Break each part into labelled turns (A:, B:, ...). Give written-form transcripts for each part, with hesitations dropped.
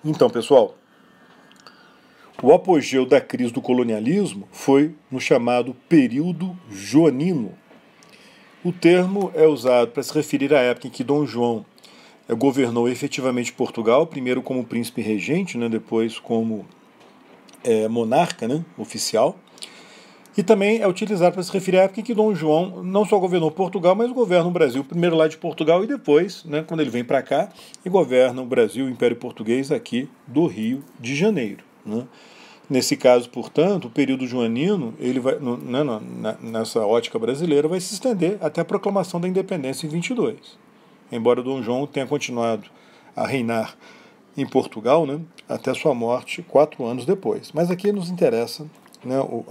A: Então, pessoal, o apogeu da crise do colonialismo foi no chamado período joanino. O termo é usado para se referir à época em que Dom João governou efetivamente Portugal, primeiro como príncipe regente, depois como monarca oficial. E também é utilizado para se referir à época em que Dom João não só governou Portugal, mas governa o Brasil, primeiro lá de Portugal e depois, quando ele vem para cá, e governa o Brasil, o Império Português, aqui do Rio de Janeiro. Nesse caso, portanto, o período joanino, ele vai, nessa ótica brasileira, vai se estender até a proclamação da independência em 22. Embora Dom João tenha continuado a reinar em Portugal, até sua morte 4 anos depois. Mas aqui nos interessa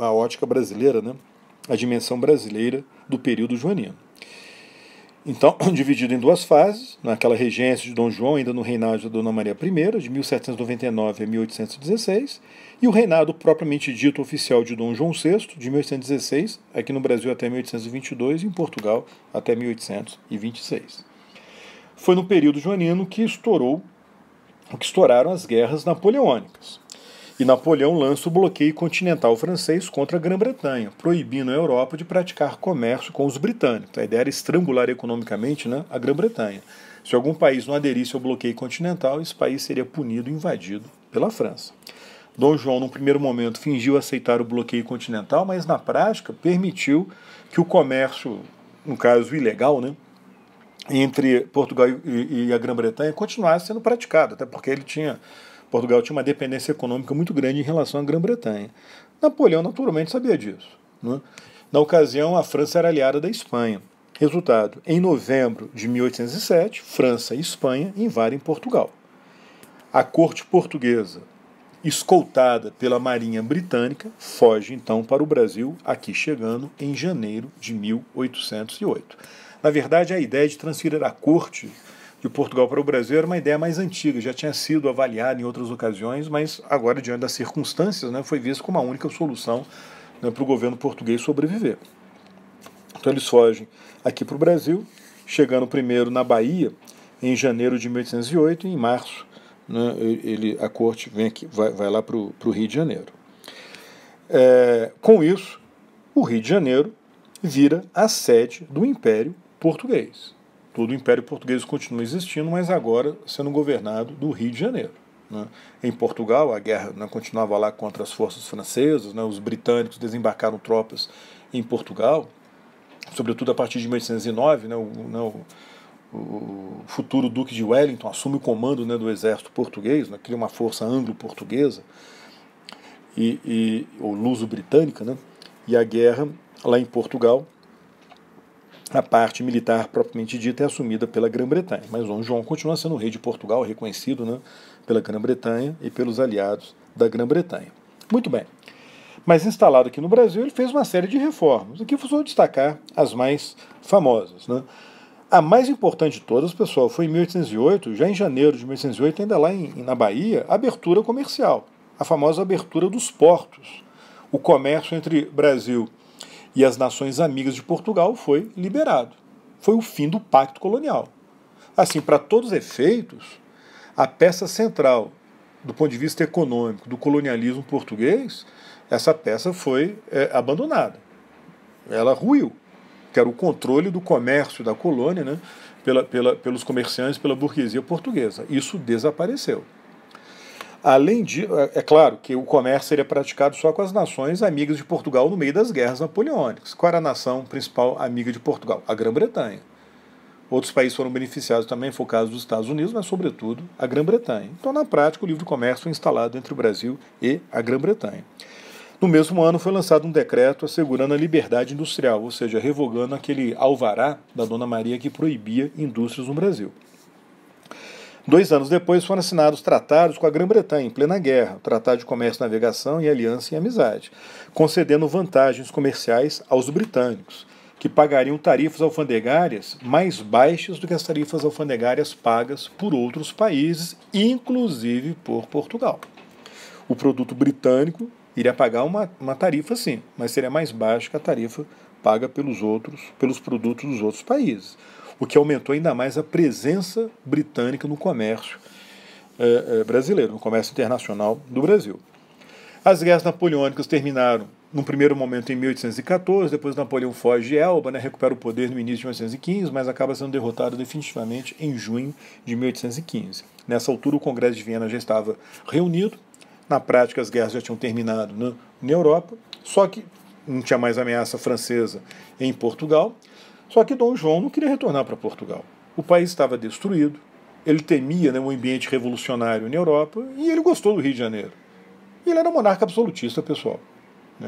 A: a ótica brasileira, a dimensão brasileira do período joanino. Então, dividido em 2 fases, naquela regência de Dom João, ainda no reinado de Dona Maria I, de 1799 a 1816, e o reinado propriamente dito oficial de Dom João VI, de 1816, aqui no Brasil até 1822 e em Portugal até 1826. Foi no período joanino que estouraram as guerras napoleônicas. E Napoleão lança o bloqueio continental francês contra a Grã-Bretanha, proibindo a Europa de praticar comércio com os britânicos. A ideia era estrangular economicamente a Grã-Bretanha. Se algum país não aderisse ao bloqueio continental, esse país seria punido e invadido pela França. Dom João, num primeiro momento, fingiu aceitar o bloqueio continental, mas na prática permitiu que o comércio, no caso ilegal, entre Portugal e a Grã-Bretanha continuasse sendo praticado, até porque Portugal tinha uma dependência econômica muito grande em relação à Grã-Bretanha. Napoleão, naturalmente, sabia disso. Na ocasião, a França era aliada da Espanha. Resultado, em novembro de 1807, França e Espanha invadem Portugal. A corte portuguesa, escoltada pela Marinha Britânica, foge então para o Brasil, aqui chegando em janeiro de 1808. Na verdade, a ideia de transferir a corte de Portugal para o Brasil era uma ideia mais antiga, já tinha sido avaliada em outras ocasiões, mas agora, diante das circunstâncias, foi visto como a única solução para o governo português sobreviver. Então eles fogem aqui para o Brasil, chegando primeiro na Bahia, em janeiro de 1808, e em março a corte vem aqui, vai lá para o Rio de Janeiro. Com isso, o Rio de Janeiro vira a sede do Império Português. Todo o Império Português continua existindo, mas agora sendo governado do Rio de Janeiro. Em Portugal, a guerra continuava lá contra as forças francesas, os britânicos desembarcaram tropas em Portugal, sobretudo a partir de 1809, o futuro Duque de Wellington assume o comando do exército português, cria uma força anglo-portuguesa, ou luso-britânica, e a guerra lá em Portugal, a parte militar propriamente dita é assumida pela Grã-Bretanha, mas Dom João continua sendo o rei de Portugal, reconhecido pela Grã-Bretanha e pelos aliados da Grã-Bretanha. Muito bem, mas instalado aqui no Brasil, ele fez uma série de reformas. Aqui eu vou destacar as mais famosas. A mais importante de todas, pessoal, foi em 1808, já em janeiro de 1808, ainda lá na Bahia, a abertura comercial, a famosa abertura dos portos. O comércio entre Brasil e as nações amigas de Portugal foi liberado. Foi o fim do pacto colonial. Assim, para todos os efeitos, a peça central do ponto de vista econômico do colonialismo português, essa peça foi abandonada. Ela ruiu, que era o controle do comércio da colônia, pelos comerciantes, pela burguesia portuguesa. Isso desapareceu. Além disso, é claro que o comércio seria praticado só com as nações amigas de Portugal no meio das guerras napoleônicas. Qual era a nação principal amiga de Portugal? A Grã-Bretanha. Outros países foram beneficiados também, foi o caso dos Estados Unidos, mas sobretudo a Grã-Bretanha. Então, na prática, o livre comércio foi instalado entre o Brasil e a Grã-Bretanha. No mesmo ano foi lançado um decreto assegurando a liberdade industrial, ou seja, revogando aquele alvará da Dona Maria que proibia indústrias no Brasil. 2 anos depois foram assinados tratados com a Grã-Bretanha, em plena guerra, o Tratado de Comércio, Navegação e Aliança e Amizade, concedendo vantagens comerciais aos britânicos, que pagariam tarifas alfandegárias mais baixas do que as tarifas alfandegárias pagas por outros países, inclusive por Portugal. O produto britânico iria pagar uma tarifa sim, mas seria mais baixa que a tarifa paga pelos produtos dos outros países, o que aumentou ainda mais a presença britânica no comércio brasileiro, no comércio internacional do Brasil. As guerras napoleônicas terminaram, num primeiro momento, em 1814, depois Napoleão foge de Elba, recupera o poder no início de 1815, mas acaba sendo derrotado definitivamente em junho de 1815. Nessa altura, o Congresso de Viena já estava reunido, na prática as guerras já tinham terminado na Europa, só que não tinha mais ameaça francesa em Portugal, só que Dom João não queria retornar para Portugal. O país estava destruído, ele temia um ambiente revolucionário na Europa e ele gostou do Rio de Janeiro. E ele era um monarca absolutista, pessoal.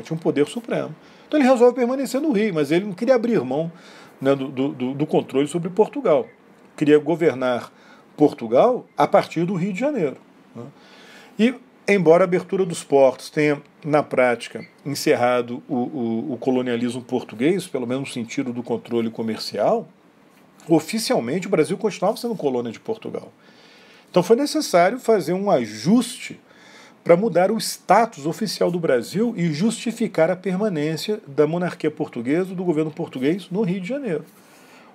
A: Tinha um poder supremo. Então ele resolve permanecer no Rio, mas ele não queria abrir mão do controle sobre Portugal. Queria governar Portugal a partir do Rio de Janeiro. E, embora a abertura dos portos tenha, na prática, encerrado o colonialismo português, pelo menos no sentido do controle comercial, oficialmente o Brasil continuava sendo colônia de Portugal. Então foi necessário fazer um ajuste para mudar o status oficial do Brasil e justificar a permanência da monarquia portuguesa, do governo português, no Rio de Janeiro.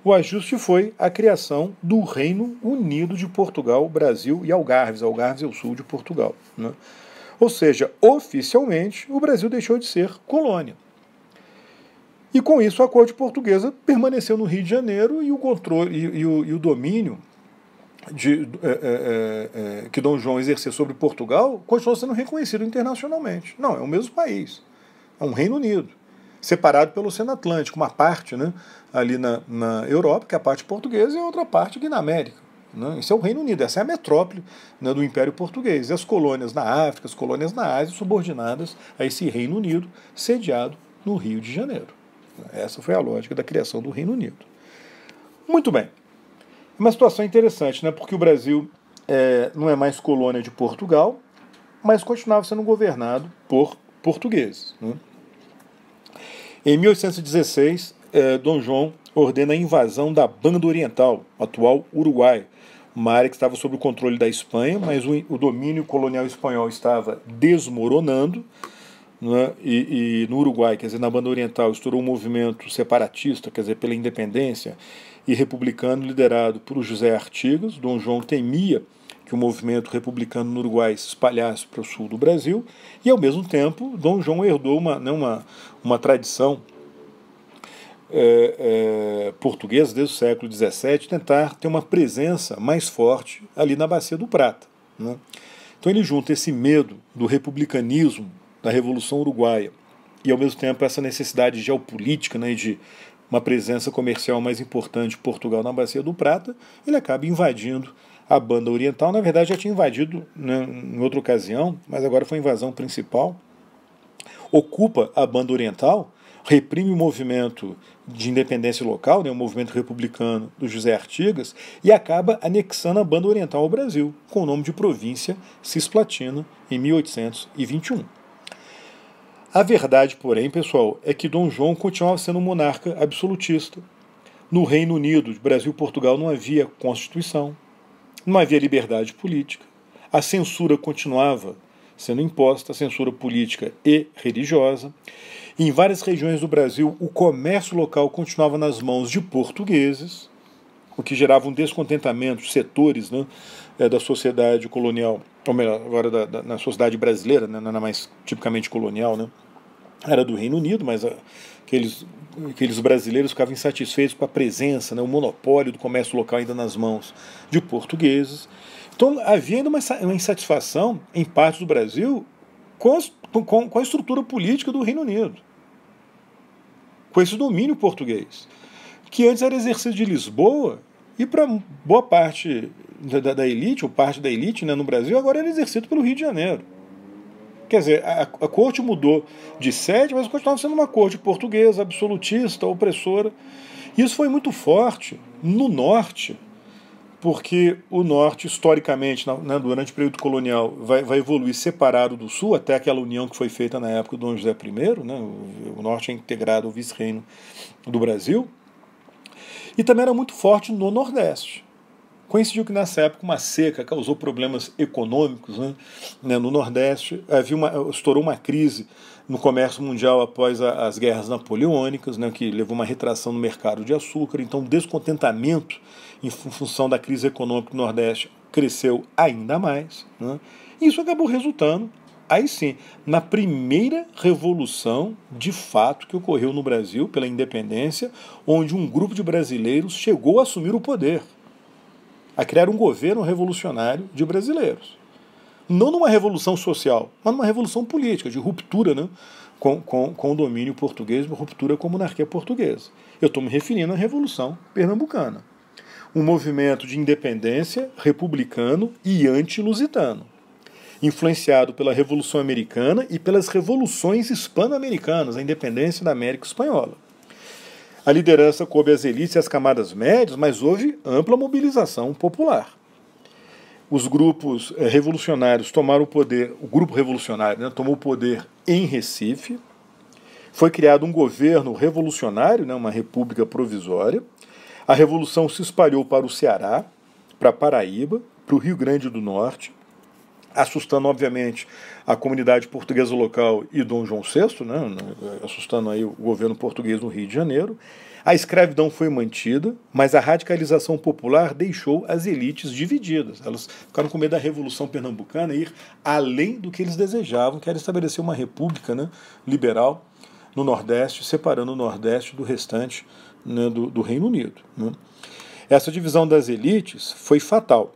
A: O ajuste foi a criação do Reino Unido de Portugal, Brasil e Algarves. Algarves é o sul de Portugal. Ou seja, oficialmente, o Brasil deixou de ser colônia. E com isso a corte portuguesa permaneceu no Rio de Janeiro e o controle e o domínio que Dom João exerceu sobre Portugal continuou sendo reconhecido internacionalmente. Não, é o mesmo país. É um Reino Unido, separado pelo Oceano Atlântico, uma parte ali na Europa, que é a parte portuguesa, e outra parte aqui na América. Esse é o Reino Unido, essa é a metrópole do Império Português. E as colônias na África, as colônias na Ásia, subordinadas a esse Reino Unido, sediado no Rio de Janeiro. Essa foi a lógica da criação do Reino Unido. Muito bem. Uma situação interessante, porque o Brasil não é mais colônia de Portugal, mas continuava sendo governado por portugueses. Em 1816, Dom João ordena a invasão da Banda Oriental, atual Uruguai, uma área que estava sob o controle da Espanha, mas o domínio colonial espanhol estava desmoronando, e no Uruguai, quer dizer, na Banda Oriental, estourou um movimento separatista, quer dizer, pela independência, e republicano liderado por José Artigas. Dom João temia que o movimento republicano no Uruguai se espalhasse para o sul do Brasil, e ao mesmo tempo Dom João herdou uma tradição portuguesa desde o século XVII, tentar ter uma presença mais forte ali na Bacia do Prata. Então ele junta esse medo do republicanismo, da Revolução Uruguaia, e ao mesmo tempo essa necessidade geopolítica, de uma presença comercial mais importante de Portugal na Bacia do Prata. Ele acaba invadindo a Banda Oriental. Na verdade já tinha invadido em outra ocasião, mas agora foi a invasão principal. Ocupa a Banda Oriental, reprime o movimento de independência local, o movimento republicano do José Artigas, e acaba anexando a Banda Oriental ao Brasil, com o nome de província Cisplatina, em 1821. A verdade, porém, pessoal, é que Dom João continuava sendo um monarca absolutista. No Reino Unido, Brasil e Portugal, não havia Constituição, não havia liberdade política. A censura continuava sendo imposta, a censura política e religiosa. Em várias regiões do Brasil, o comércio local continuava nas mãos de portugueses, o que gerava um descontentamento, setores da sociedade colonial, ou melhor, agora na sociedade brasileira, não era mais tipicamente colonial, era do Reino Unido, mas aqueles brasileiros ficavam insatisfeitos com a presença, o monopólio do comércio local ainda nas mãos de portugueses. Então havia ainda uma insatisfação em partes do Brasil com a estrutura política do Reino Unido, com esse domínio português, que antes era exercido de Lisboa, e para boa parte da elite, ou parte da elite no Brasil, agora era exercido pelo Rio de Janeiro. Quer dizer, a corte mudou de sede, mas continuava sendo uma corte portuguesa, absolutista, opressora. E isso foi muito forte no norte, porque o norte, historicamente, durante o período colonial, vai evoluir separado do sul, até aquela união que foi feita na época do Dom José I, o norte é integrado ao vice-reino do Brasil, e também era muito forte no nordeste. Coincidiu que nessa época uma seca causou problemas econômicos, né, no Nordeste. Estourou uma crise no comércio mundial após as guerras napoleônicas, né, que levou uma retração no mercado de açúcar. Então, o descontentamento em função da crise econômica do Nordeste cresceu ainda mais, né? Isso acabou resultando, aí sim, na primeira revolução de fato que ocorreu no Brasil pela independência, onde um grupo de brasileiros chegou a assumir o poder, a criar um governo revolucionário de brasileiros. Não numa revolução social, mas numa revolução política, de ruptura, né, com o domínio português, ruptura com a monarquia portuguesa. Eu estou me referindo à Revolução Pernambucana. Um movimento de independência republicano e anti-lusitano, influenciado pela Revolução Americana e pelas revoluções hispano-americanas, a independência da América Espanhola. A liderança coube às elites e às camadas médias, mas houve ampla mobilização popular. Os grupos revolucionários tomaram o poder, o grupo revolucionário, né, tomou o poder em Recife, foi criado um governo revolucionário, né, uma república provisória. A revolução se espalhou para o Ceará, para Paraíba, para o Rio Grande do Norte, assustando, obviamente, a comunidade portuguesa local e Dom João VI, né, assustando aí o governo português no Rio de Janeiro. A escravidão foi mantida, mas a radicalização popular deixou as elites divididas. Elas ficaram com medo da Revolução Pernambucana ir além do que eles desejavam, que era estabelecer uma república, né, liberal no Nordeste, separando o Nordeste do restante, né, do Reino Unido, né. Essa divisão das elites foi fatal.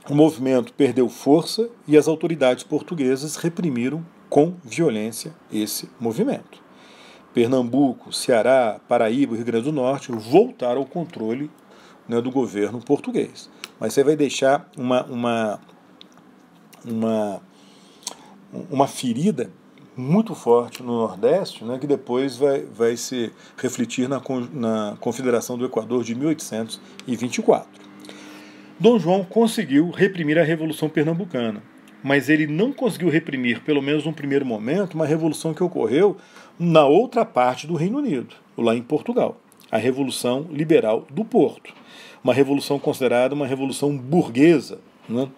A: O movimento perdeu força e as autoridades portuguesas reprimiram com violência esse movimento. Pernambuco, Ceará, Paraíba e Rio Grande do Norte voltaram ao controle, né, do governo português. Mas você vai deixar uma ferida muito forte no Nordeste, né, que depois vai se refletir na Confederação do Equador de 1824. Dom João conseguiu reprimir a Revolução Pernambucana, mas ele não conseguiu reprimir, pelo menos num primeiro momento, uma revolução que ocorreu na outra parte do Reino Unido, lá em Portugal, a Revolução Liberal do Porto, uma revolução considerada uma revolução burguesa, né,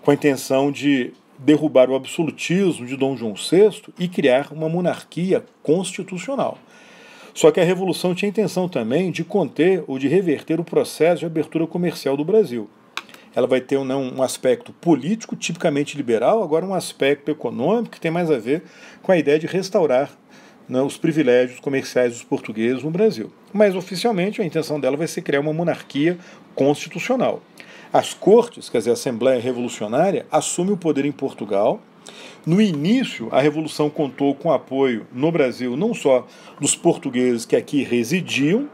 A: com a intenção de derrubar o absolutismo de Dom João VI e criar uma monarquia constitucional. Só que a revolução tinha a intenção também de conter ou de reverter o processo de abertura comercial do Brasil. Ela vai ter um aspecto político tipicamente liberal, agora um aspecto econômico que tem mais a ver com a ideia de restaurar, né, os privilégios comerciais dos portugueses no Brasil. Mas oficialmente a intenção dela vai ser criar uma monarquia constitucional. As cortes, quer dizer, a Assembleia Revolucionária, assume o poder em Portugal. No início, a Revolução contou com apoio no Brasil não só dos portugueses que aqui residiam,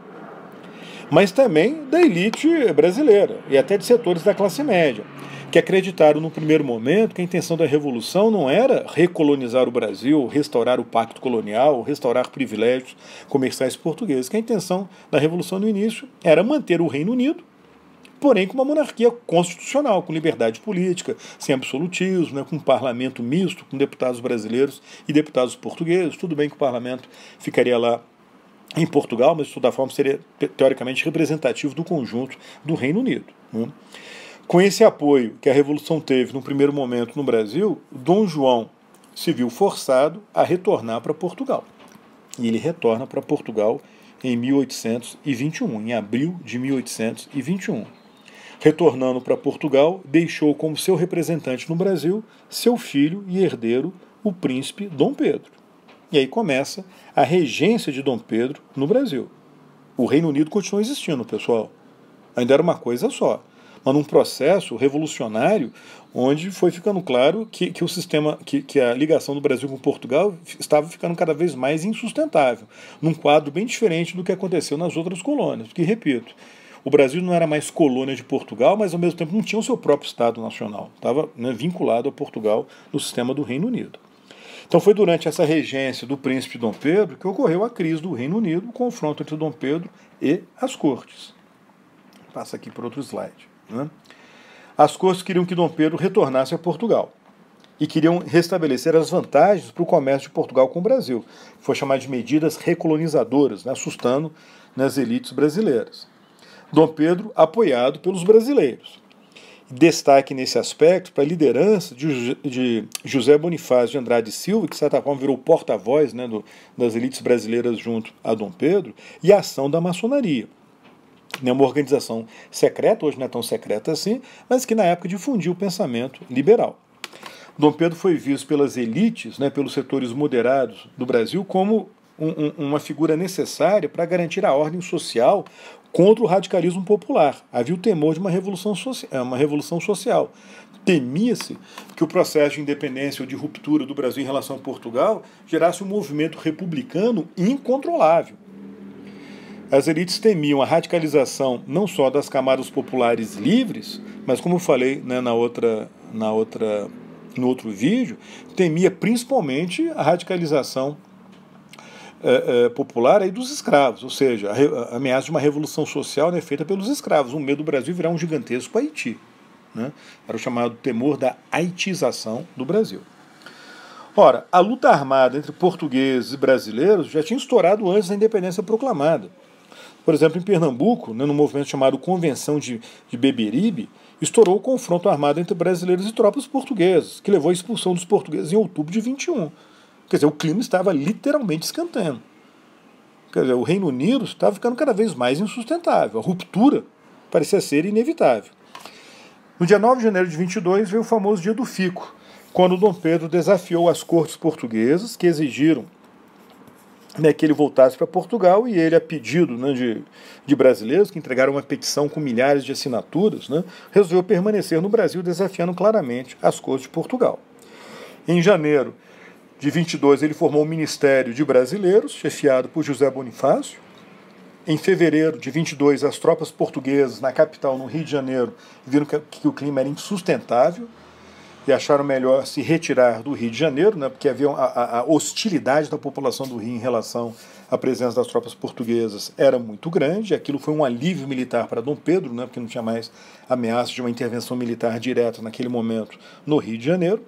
A: mas também da elite brasileira e até de setores da classe média, que acreditaram no primeiro momento que a intenção da Revolução não era recolonizar o Brasil, restaurar o pacto colonial, restaurar privilégios comerciais portugueses, que a intenção da Revolução no início era manter o Reino Unido, porém com uma monarquia constitucional, com liberdade política, sem absolutismo, né, com um parlamento misto, com deputados brasileiros e deputados portugueses. Tudo bem que o parlamento ficaria lá em Portugal, mas de toda forma seria teoricamente representativo do conjunto do Reino Unido, né? Com esse apoio que a Revolução teve no primeiro momento no Brasil, Dom João se viu forçado a retornar para Portugal. E ele retorna para Portugal em 1821, em abril de 1821. Retornando para Portugal, deixou como seu representante no Brasil seu filho e herdeiro, o príncipe Dom Pedro. E aí começa a regência de Dom Pedro no Brasil. O Reino Unido continua existindo, pessoal. Ainda era uma coisa só. Mas num processo revolucionário, onde foi ficando claro que o sistema, que a ligação do Brasil com Portugal estava ficando cada vez mais insustentável, num quadro bem diferente do que aconteceu nas outras colônias. Porque, repito, o Brasil não era mais colônia de Portugal, mas ao mesmo tempo não tinha o seu próprio Estado nacional. Estava, né, vinculado a Portugal no sistema do Reino Unido. Então foi durante essa regência do príncipe Dom Pedro que ocorreu a crise do Reino Unido, o confronto entre Dom Pedro e as cortes. Passa aqui para outro slide, né? As cortes queriam que Dom Pedro retornasse a Portugal e queriam restabelecer as vantagens para o comércio de Portugal com o Brasil, que foi chamado de medidas recolonizadoras, né, assustando, né, as elites brasileiras. Dom Pedro apoiado pelos brasileiros. Destaque nesse aspecto para a liderança de José Bonifácio de Andrade Silva, que de certa forma virou porta-voz, né, das elites brasileiras junto a Dom Pedro, e a ação da maçonaria. Uma organização secreta, hoje não é tão secreta assim, mas que na época difundia o pensamento liberal. Dom Pedro foi visto pelas elites, né, pelos setores moderados do Brasil, como uma figura necessária para garantir a ordem social contra o radicalismo popular. Havia o temor de uma revolução social. Temia-se que o processo de independência ou de ruptura do Brasil em relação a Portugal gerasse um movimento republicano incontrolável. As elites temiam a radicalização não só das camadas populares livres, mas, como eu falei, né, no outro vídeo, temia principalmente a radicalização popular aí dos escravos, ou seja, a ameaça de uma revolução social, né, feita pelos escravos, o medo do Brasil virar um gigantesco Haiti. Né? Era o chamado temor da haitização do Brasil. Ora, a luta armada entre portugueses e brasileiros já tinha estourado antes da independência proclamada. Por exemplo, em Pernambuco, né, no movimento chamado Convenção de Beberibe, estourou o confronto armado entre brasileiros e tropas portuguesas, que levou à expulsão dos portugueses em outubro de 21. Quer dizer, o clima estava literalmente esquentando. Quer dizer, o Reino Unido estava ficando cada vez mais insustentável. A ruptura parecia ser inevitável. No dia 9 de janeiro de 22 veio o famoso Dia do Fico, quando Dom Pedro desafiou as cortes portuguesas, que exigiram, né, que ele voltasse para Portugal, e ele, a pedido, né, de brasileiros que entregaram uma petição com milhares de assinaturas, né, resolveu permanecer no Brasil, desafiando claramente as cortes de Portugal. Em janeiro de 22 ele formou o Ministério de Brasileiros, chefiado por José Bonifácio. Em fevereiro de 22 as tropas portuguesas na capital, no Rio de Janeiro, viram que o clima era insustentável e acharam melhor se retirar do Rio de Janeiro, né, porque havia a hostilidade da população do Rio em relação à presença das tropas portuguesas era muito grande. Aquilo foi um alívio militar para Dom Pedro, né, porque não tinha mais ameaça de uma intervenção militar direta naquele momento no Rio de Janeiro.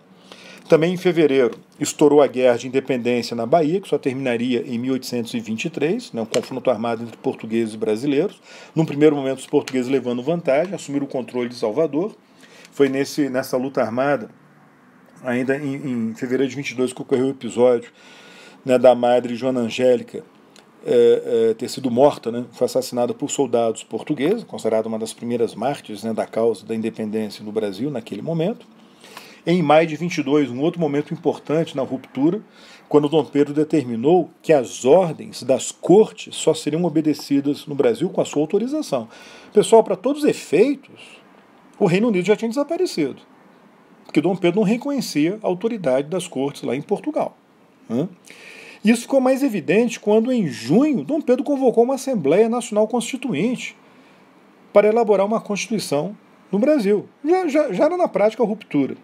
A: Também em fevereiro estourou a Guerra de Independência na Bahia, que só terminaria em 1823, né, um confronto armado entre portugueses e brasileiros. Num primeiro momento, os portugueses levando vantagem, assumiram o controle de Salvador. Foi nessa luta armada, ainda em fevereiro de 22, que ocorreu o episódio, né, da madre Joana Angélica ter sido morta, né, foi assassinada por soldados portugueses, considerada uma das primeiras mártires, né, da causa da independência no Brasil naquele momento. Em maio de 22, um outro momento importante na ruptura, quando Dom Pedro determinou que as ordens das cortes só seriam obedecidas no Brasil com a sua autorização. Pessoal, para todos os efeitos, o Reino Unido já tinha desaparecido, porque Dom Pedro não reconhecia a autoridade das cortes lá em Portugal. Isso ficou mais evidente quando, em junho, Dom Pedro convocou uma Assembleia Nacional Constituinte para elaborar uma Constituição no Brasil. Já era na prática a ruptura.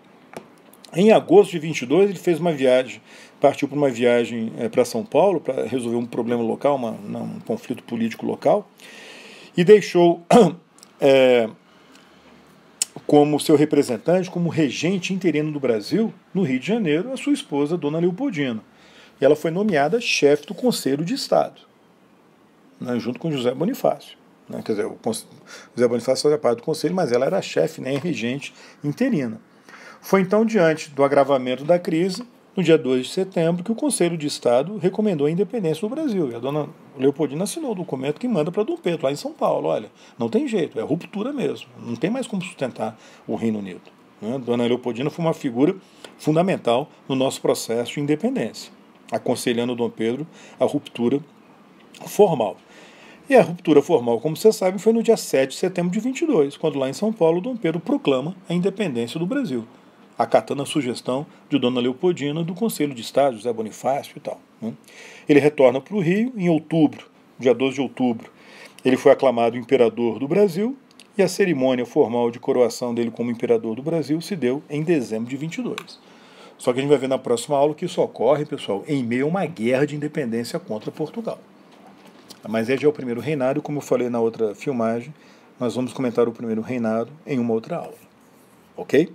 A: Em agosto de 22, ele fez uma viagem, partiu para uma viagem para São Paulo para resolver um problema local, um conflito político local, e deixou como seu representante, como regente interino do Brasil, no Rio de Janeiro, a sua esposa, Dona Leopoldina. E ela foi nomeada chefe do Conselho de Estado, né, junto com José Bonifácio. Né, quer dizer, o José Bonifácio fazia parte do Conselho, mas ela era a chefe, né, regente interina. Foi então, diante do agravamento da crise, no dia 2 de setembro, que o Conselho de Estado recomendou a independência do Brasil. E a dona Leopoldina assinou o documento que manda para Dom Pedro, lá em São Paulo. Olha, não tem jeito, é ruptura mesmo. Não tem mais como sustentar o Reino Unido. Né? Dona Leopoldina foi uma figura fundamental no nosso processo de independência, aconselhando Dom Pedro a ruptura formal. E a ruptura formal, como vocês sabem, foi no dia 7 de setembro de 22, quando lá em São Paulo Dom Pedro proclama a independência do Brasil, acatando a sugestão de Dona Leopoldina do Conselho de Estado, José Bonifácio e tal. Né? Ele retorna para o Rio em outubro, dia 12 de outubro. Ele foi aclamado imperador do Brasil e a cerimônia formal de coroação dele como imperador do Brasil se deu em dezembro de 22. Só que a gente vai ver na próxima aula que isso ocorre, pessoal, em meio a uma guerra de independência contra Portugal. Mas esse é o primeiro reinado, como eu falei na outra filmagem, nós vamos comentar o primeiro reinado em uma outra aula. Ok?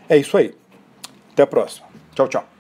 A: É isso aí. Até a próxima. Tchau, tchau.